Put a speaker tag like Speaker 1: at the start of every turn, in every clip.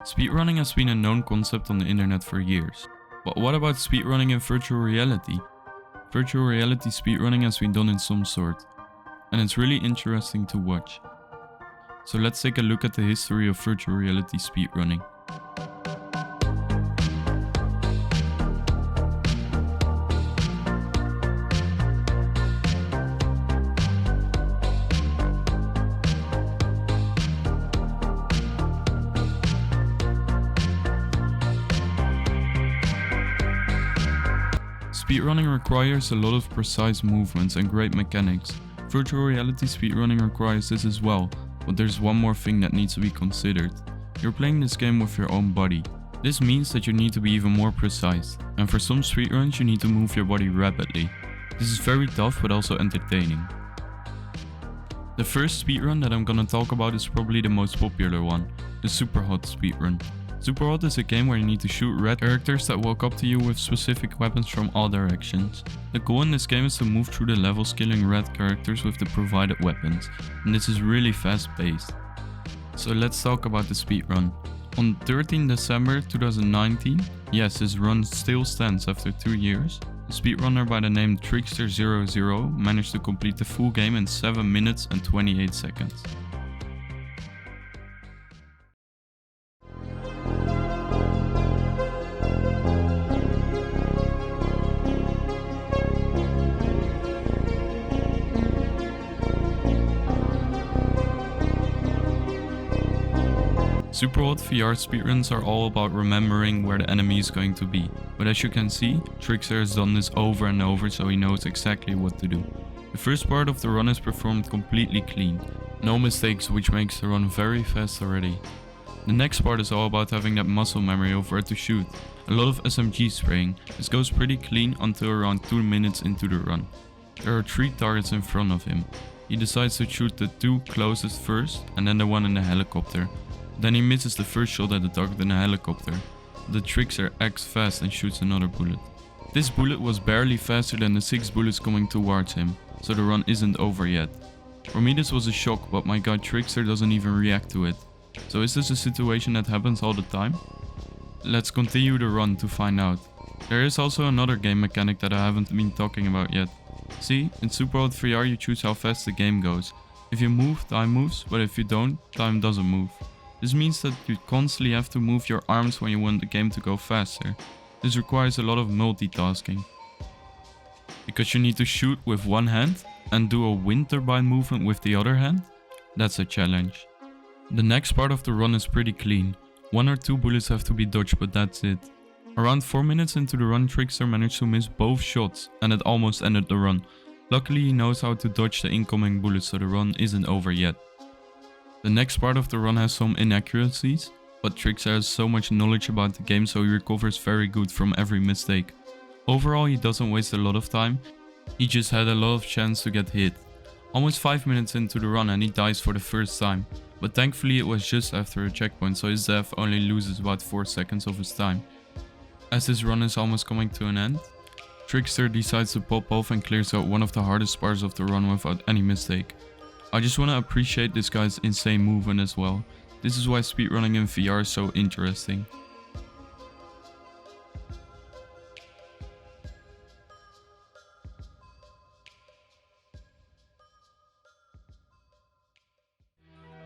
Speaker 1: Speedrunning has been a known concept on the internet for years. But what about speedrunning in virtual reality? Virtual reality speedrunning has been done in some sort, and it's really interesting to watch. So let's take a look at the history of virtual reality speedrunning. Speedrunning requires a lot of precise movements and great mechanics. Virtual reality speedrunning requires this as well, but there's one more thing that needs to be considered. You're playing this game with your own body. This means that you need to be even more precise, and for some speedruns you need to move your body rapidly. This is very tough but also entertaining. The first speedrun that I'm gonna talk about is probably the most popular one, the Superhot speedrun. Superhot is a game where you need to shoot red characters that walk up to you with specific weapons from all directions. The goal in this game is to move through the levels killing red characters with the provided weapons, and this is really fast paced. So let's talk about the speedrun. On 13 December 2019, yes, this run still stands after 2 years, a speedrunner by the name Trickster00 managed to complete the full game in 7 minutes and 28 seconds. Superhot VR speedruns are all about remembering where the enemy is going to be, but as you can see, Trickster has done this over and over, so he knows exactly what to do. The first part of the run is performed completely clean, no mistakes, which makes the run very fast already. The next part is all about having that muscle memory of where to shoot, a lot of SMG spraying. This goes pretty clean until around 2 minutes into the run. There are 3 targets in front of him. He decides to shoot the 2 closest first and then the one in the helicopter. Then he misses the first shot at the target in a helicopter. The Trickster acts fast and shoots another bullet. This bullet was barely faster than the 6 bullets coming towards him, so the run isn't over yet. For me this was a shock, but my guy Trickster doesn't even react to it. So is this a situation that happens all the time? Let's continue the run to find out. There is also another game mechanic that I haven't been talking about yet. See, in Superhot VR you choose how fast the game goes. If you move, time moves, but if you don't, time doesn't move. This means that you constantly have to move your arms when you want the game to go faster. This requires a lot of multitasking, because you need to shoot with one hand and do a wind turbine movement with the other hand. That's a challenge. The next part of the run is pretty clean. 1 or 2 bullets have to be dodged, but that's it. Around 4 minutes into the run, Trickster managed to miss both shots and it almost ended the run. Luckily he knows how to dodge the incoming bullets, so the run isn't over yet. The next part of the run has some inaccuracies, but Trickster has so much knowledge about the game, so he recovers very good from every mistake. Overall he doesn't waste a lot of time, he just had a lot of chance to get hit. Almost 5 minutes into the run and he dies for the first time, but thankfully it was just after a checkpoint, so his death only loses about 4 seconds of his time. As this run is almost coming to an end, Trickster decides to pop off and clears out one of the hardest parts of the run without any mistake. I just want to appreciate this guy's insane movement as well. This is why speedrunning in VR is so interesting.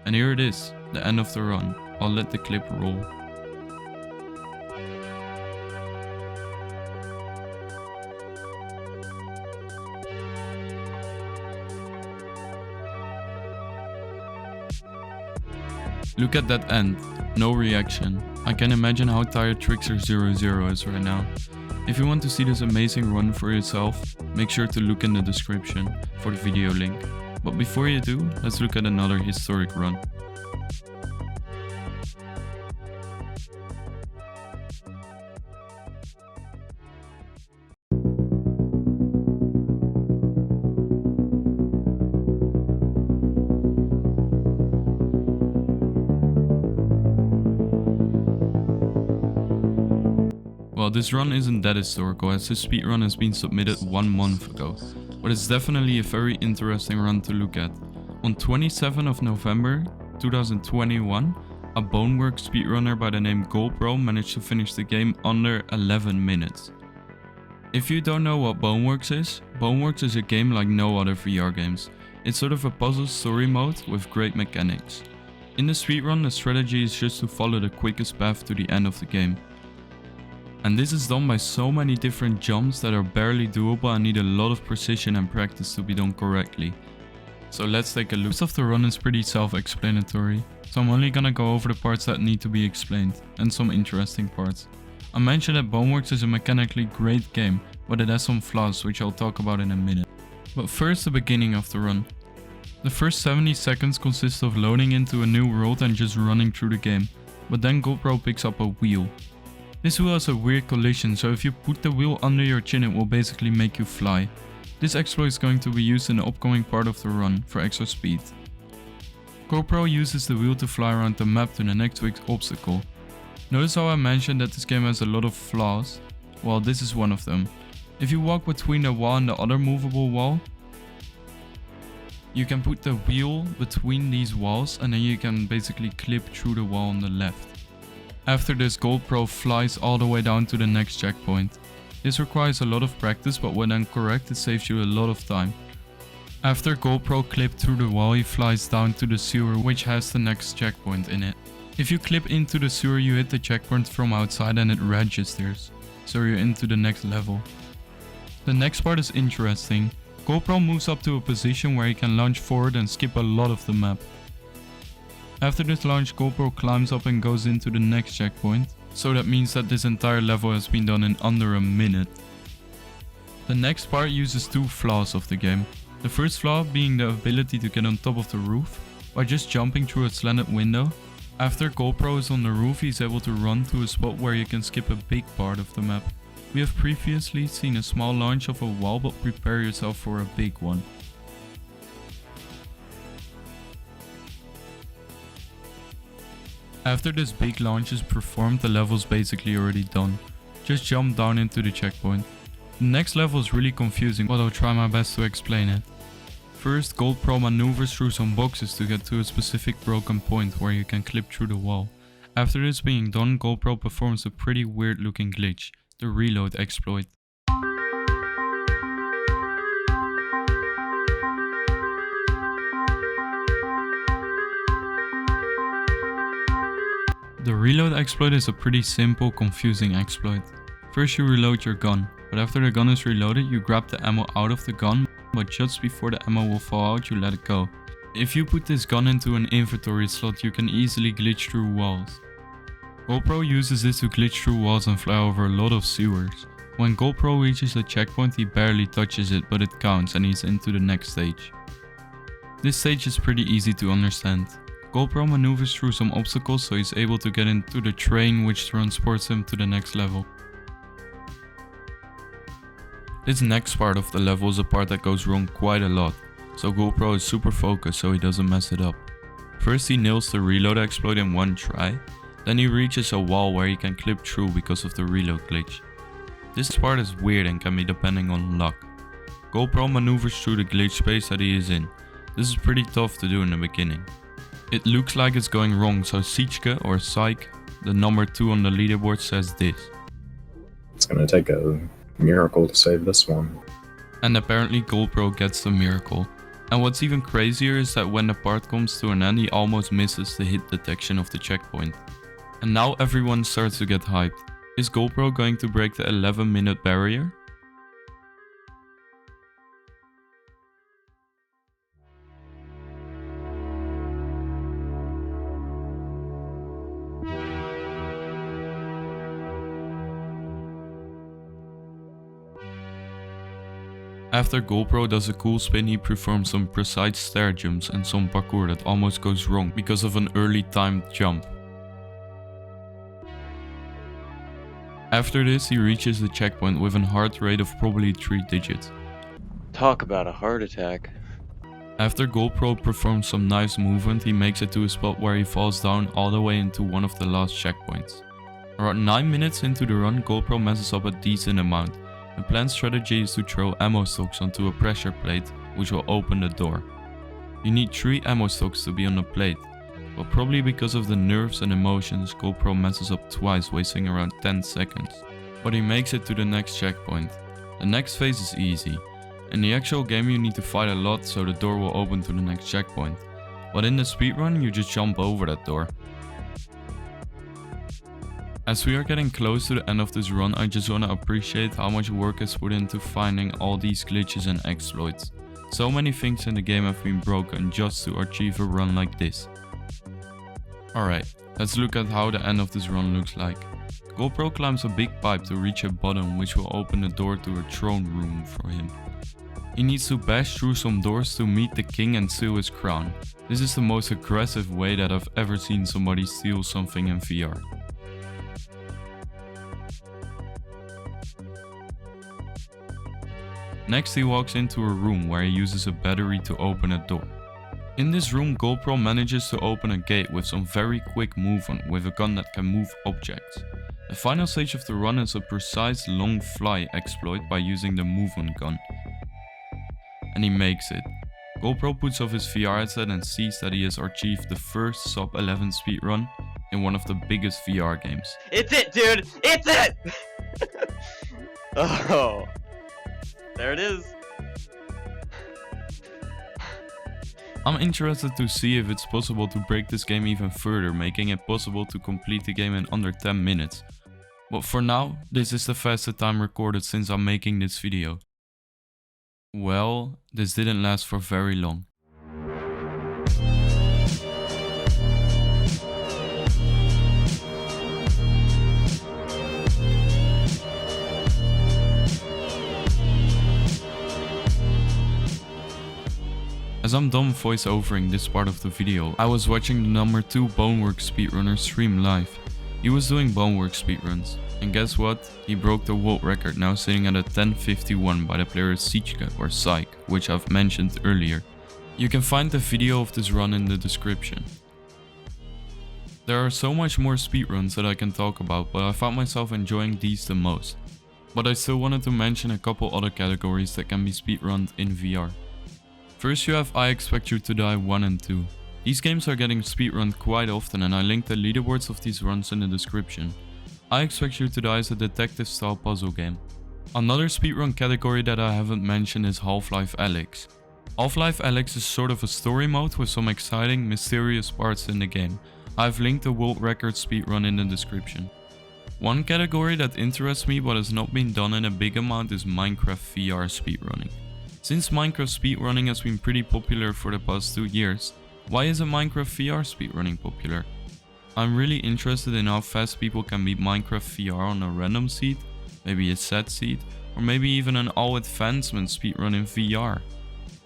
Speaker 1: And here it is, the end of the run. I'll let the clip roll. Look at that end, no reaction. I can imagine how tired Trickster00 is right now. If you want to see this amazing run for yourself, make sure to look in the description for the video link. But before you do, let's look at another historic run. Well, this run isn't that historical, as this speedrun has been submitted 1 month ago, but it's definitely a very interesting run to look at. On 27th of November 2021, A Boneworks speedrunner by the name GoPro managed to finish the game under 11 minutes. If you don't know what Boneworks is a game like no other VR games. It's sort of a puzzle story mode with great mechanics. In the speedrun, the strategy is just to follow the quickest path to the end of the game. And this is done by so many different jumps that are barely doable and need a lot of precision and practice to be done correctly. So let's take a look. Most of the run is pretty self-explanatory, so I'm only gonna go over the parts that need to be explained, and some interesting parts. I mentioned that Boneworks is a mechanically great game, but it has some flaws which I'll talk about in a minute. But first, the beginning of the run. The first 70 seconds consist of loading into a new world and just running through the game, but then GoPro picks up a wheel. This wheel has a weird collision, so if you put the wheel under your chin it will basically make you fly. This exploit is going to be used in the upcoming part of the run for extra speed. GoPro uses the wheel to fly around the map to the next week's obstacle. Notice how I mentioned that this game has a lot of flaws? Well, this is one of them. If you walk between the wall and the other movable wall, you can put the wheel between these walls and then you can basically clip through the wall on the left. After this, GoPro flies all the way down to the next checkpoint. This requires a lot of practice, but when done correct it saves you a lot of time. After GoPro clipped through the wall, he flies down to the sewer which has the next checkpoint in it. If you clip into the sewer you hit the checkpoint from outside and it registers, so you're into the next level. The next part is interesting. GoPro moves up to a position where he can launch forward and skip a lot of the map. After this launch, GoPro climbs up and goes into the next checkpoint, so that means that this entire level has been done in under a minute. The next part uses two flaws of the game. The first flaw being the ability to get on top of the roof by just jumping through a slanted window. After GoPro is on the roof, he is able to run to a spot where you can skip a big part of the map. We have previously seen a small launch of a wall, but prepare yourself for a big one. After this big launch is performed, the level is basically already done. Just jump down into the checkpoint. The next level is really confusing, but I'll try my best to explain it. First, GoPro maneuvers through some boxes to get to a specific broken point where you can clip through the wall. After this being done, GoPro performs a pretty weird looking glitch, the reload exploit. The reload exploit is a pretty simple, confusing exploit. First you reload your gun, but after the gun is reloaded you grab the ammo out of the gun, but just before the ammo will fall out you let it go. If you put this gun into an inventory slot you can easily glitch through walls. GoPro uses this to glitch through walls and fly over a lot of sewers. When GoPro reaches a checkpoint he barely touches it, but it counts and he's into the next stage. This stage is pretty easy to understand. GoPro maneuvers through some obstacles so he's able to get into the train which transports him to the next level. This next part of the level is a part that goes wrong quite a lot, so GoPro is super focused so he doesn't mess it up. First he nails the reload exploit in one try, then he reaches a wall where he can clip through because of the reload glitch. This part is weird and can be depending on luck. GoPro maneuvers through the glitch space that he is in. This is pretty tough to do in the beginning. It looks like it's going wrong, so Siechke or Psych, the number 2 on the leaderboard, says this.
Speaker 2: It's gonna take a miracle to save this one.
Speaker 1: And apparently GoPro gets the miracle. And what's even crazier is that when the part comes to an end he almost misses the hit detection of the checkpoint. And now everyone starts to get hyped. Is GoPro going to break the 11-minute barrier? After GoPro does a cool spin, he performs some precise stair jumps and some parkour that almost goes wrong because of an early timed jump. After this, he reaches the checkpoint with a heart rate of probably 3 digits.
Speaker 3: Talk about a heart attack.
Speaker 1: After GoPro performs some nice movement, he makes it to a spot where he falls down all the way into one of the last checkpoints. Around 9 minutes into the run, GoPro messes up a decent amount. The planned strategy is to throw ammo stocks onto a pressure plate, which will open the door. You need 3 ammo stocks to be on the plate. but probably because of the nerves and emotions, GoPro messes up twice, wasting around 10 seconds. But he makes it to the next checkpoint. The next phase is easy. In the actual game you need to fight a lot so the door will open to the next checkpoint. But in the speedrun you just jump over that door. As we are getting close to the end of this run, I just wanna appreciate how much work is put into finding all these glitches and exploits. So many things in the game have been broken just to achieve a run like this. Alright, let's look at how the end of this run looks like. GoPro climbs a big pipe to reach a button which will open the door to a throne room for him. He needs to bash through some doors to meet the king and steal his crown. This is the most aggressive way that I've ever seen somebody steal something in VR. Next he walks into a room where he uses a battery to open a door. In this room GoPro manages to open a gate with some very quick movement with a gun that can move objects. The final stage of the run is a precise long fly exploit by using the movement gun. And he makes it. GoPro puts off his VR headset and sees that he has achieved the first sub 11 speedrun in one of the biggest VR games.
Speaker 3: It's it, dude! It's it! Oh. There it is.
Speaker 1: I'm interested to see if it's possible to break this game even further, making it possible to complete the game in under 10 minutes. But for now, this is the fastest time recorded since I'm making this video. Well, this didn't last for very long. As I'm done voiceovering this part of the video, I was watching the number 2 Boneworks speedrunner stream live. He was doing Boneworks speedruns, and guess what? He broke the world record, now sitting at a 10:51 by the player Sichka or Psych, which I've mentioned earlier. You can find the video of this run in the description. There are so much more speedruns that I can talk about, but I found myself enjoying these the most. But I still wanted to mention a couple other categories that can be speedrunned in VR. First you have I Expect You to Die 1 and 2. These games are getting speedrunned quite often and I linked the leaderboards of these runs in the description. I Expect You to Die is a detective style puzzle game. Another speedrun category that I haven't mentioned is Half-Life Alyx. Half-Life Alyx is sort of a story mode with some exciting, mysterious parts in the game. I've linked the world record speedrun in the description. One category that interests me but has not been done in a big amount is Minecraft VR speedrunning. Since Minecraft speedrunning has been pretty popular for the past 2 years, why isn't Minecraft VR speedrunning popular? I'm really interested in how fast people can beat Minecraft VR on a random seed, maybe a set seed, or maybe even an all advancement speedrun in VR.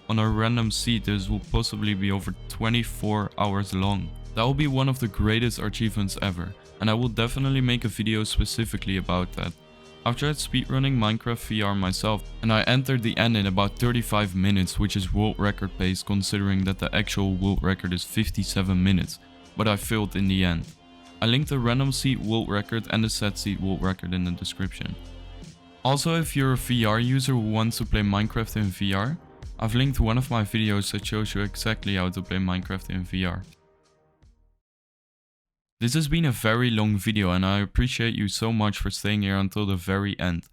Speaker 1: On a random seed this will possibly be over 24 hours long. That will be one of the greatest achievements ever, and I will definitely make a video specifically about that. I've tried speedrunning Minecraft VR myself and I entered the end in about 35 minutes, which is world record pace considering that the actual world record is 57 minutes, but I failed in the end. I linked the random seed world record and the set seed world record in the description. Also, if you're a VR user who wants to play Minecraft in VR, I've linked one of my videos that shows you exactly how to play Minecraft in VR. This has been a very long video and I appreciate you so much for staying here until the very end.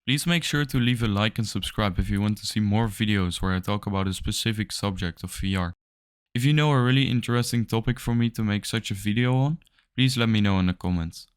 Speaker 1: Please make sure to leave a like and subscribe if you want to see more videos where I talk about a specific subject of VR. If you know a really interesting topic for me to make such a video on, please let me know in the comments.